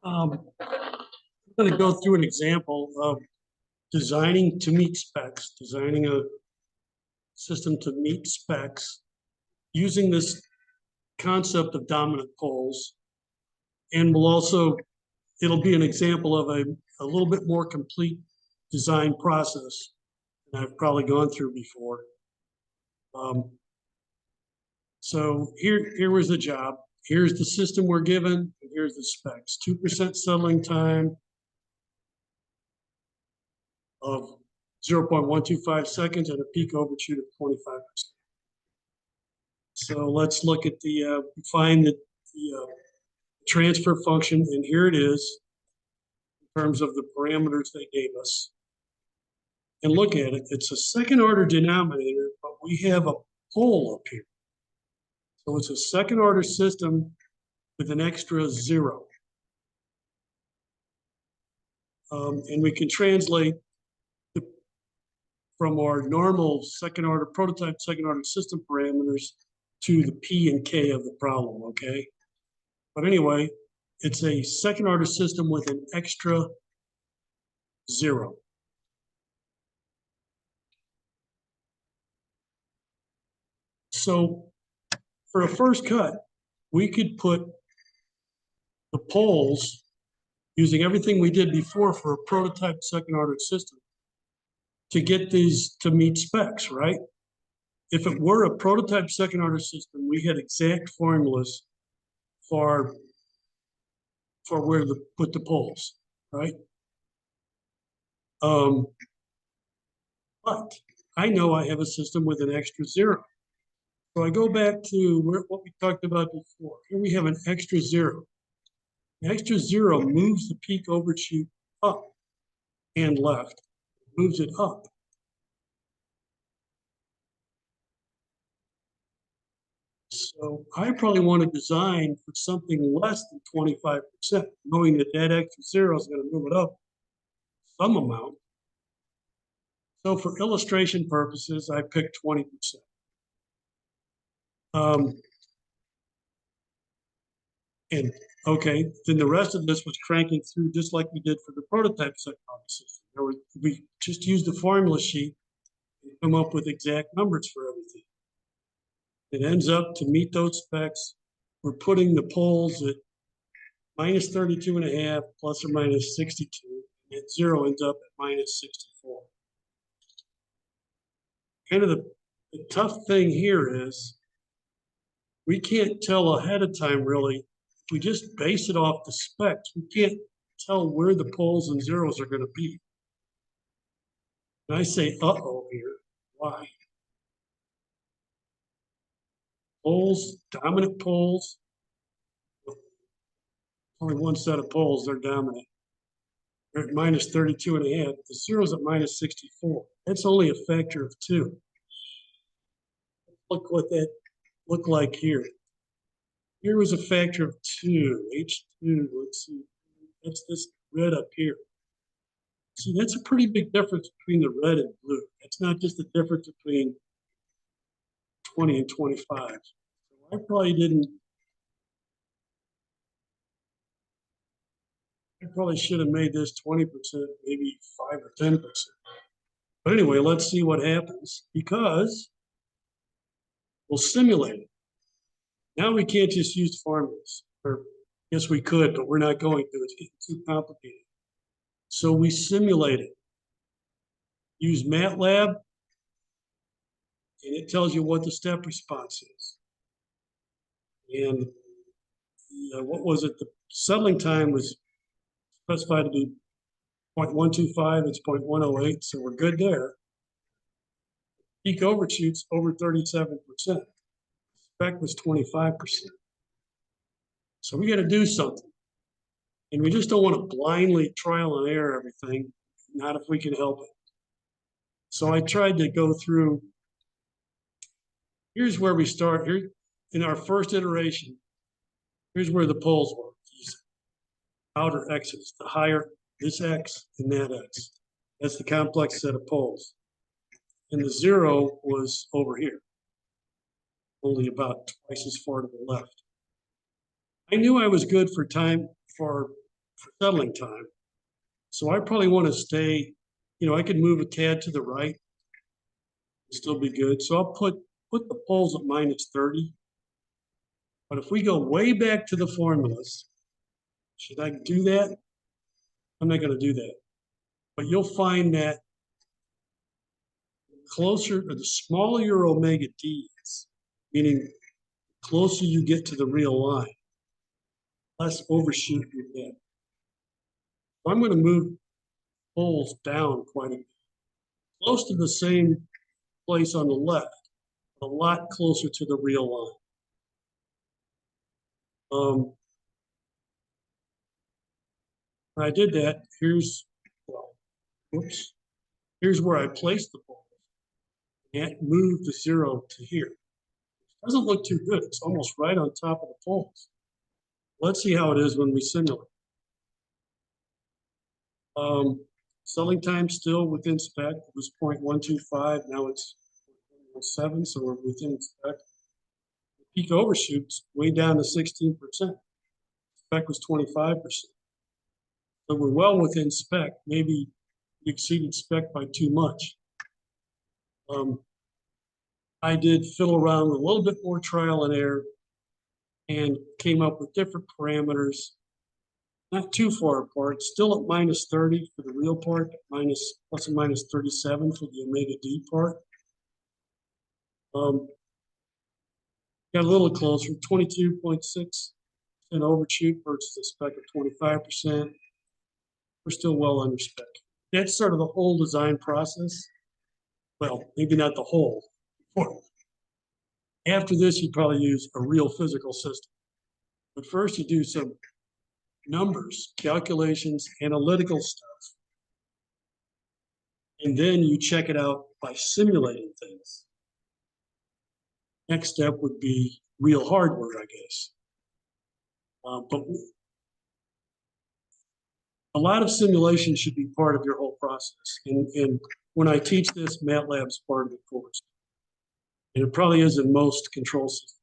I'm going to go through an example of designing to meet specs, designing a system to meet specs using this concept of dominant poles. And it'll be an example of a little bit more complete design process than I've probably gone through before. So here was the job. Here's the system we're given, and here's the specs. 2% settling time of 0.125 seconds and a peak overshoot of 25%. So let's look at find the transfer function, and here it is in terms of the parameters they gave us. And look at it, it's a second order denominator, but we have a pole up here. So it's a second order system with an extra zero. And we can translate from our normal prototype second order system parameters to the P and K of the problem, okay? But anyway, it's a second order system with an extra zero. So for a first cut, we could put the poles using everything we did before for a prototype second order system to get these to meet specs, right? If it were a prototype second order system, we had exact formulas for where to put the poles, right? But I know I have a system with an extra zero. So I go back to what we talked about before. Here we have an extra zero. The extra zero moves the peak overshoot up and left, moves it up. So I probably want to design for something less than 25%, knowing that that extra zero is going to move it up some amount. So for illustration purposes, I picked 20%. And okay, then the rest of this was cranking through just like we did for the prototype second order system. We just used the formula sheet and come up with exact numbers for everything. It ends up to meet those specs. We're putting the poles at minus 32.5 plus or minus 62, and zero ends up at minus 64. Kind of the tough thing here is we can't tell ahead of time really. If we just base it off the specs, we can't tell where the poles and zeros are going to be. And I say, uh-oh here. Why? Poles, dominant poles. Only one set of poles, they're dominant. They're at minus 32.5. The zero's at minus 64. That's only a factor of 2. Look what that looked like here. Here was a factor of 2, H2, let's see. That's this red up here. See, that's a pretty big difference between the red and blue. It's not just the difference between 20 and 25. So I probably should have made this 20%, maybe 5 or 10%. But anyway, let's see what happens because we'll simulate it. Now we can't just use formulas. Or yes, we could, but we're not going to. It's getting too complicated. So we simulate it. Use MATLAB, and it tells you what the step response is. And what was it? The settling time was specified to be 0.125. It's 0.108, so we're good there. Peak overshoots over 37%. Spec was 25%. So we got to do something. And we just don't want to blindly trial and error everything, not if we can help it. So I tried to go through, here's where we start. Here in our first iteration, here's where the poles were. These outer x's, the higher this x and that x. That's the complex set of poles. And the zero was over here, only about twice as far to the left. I knew I was good for time for for settling time. So I probably want to stay, I could move a tad to the right, still be good. So I'll put the poles at -30. But if we go way back to the formulas, should I do that? I'm not going to do that. But you'll find that closer, or the smaller your omega d is, meaning closer you get to the real line, less overshoot you get. I'm going to move poles down quite a bit, close to the same place on the left, a lot closer to the real line. When I did that, here's where I placed the poles and moved the 0 to here. Doesn't look too good. It's almost right on top of the poles. Let's see how it is when we simulate. Selling time still within spec. It was 0.125. Now it's 0.17, so we're within spec. The peak overshoots way down to 16%. Spec was 25%. So we're well within spec. Maybe we exceeded spec by too much. I did fiddle around with a little bit more trial and error and came up with different parameters, not too far apart, still at -30 for the real part, plus or minus 37 for the omega D part. Got a little closer, 22.6% overshoot versus a spec of 25%. We're still well under spec. That's sort of the whole design process. Well, maybe not the whole. After this, you probably use a real physical system. But first, you do some numbers, calculations, analytical stuff. And then you check it out by simulating things. Next step would be real hardware, I guess. But a lot of simulation should be part of your whole process. And when I teach this, MATLAB's part of the course. And it probably is in most control systems.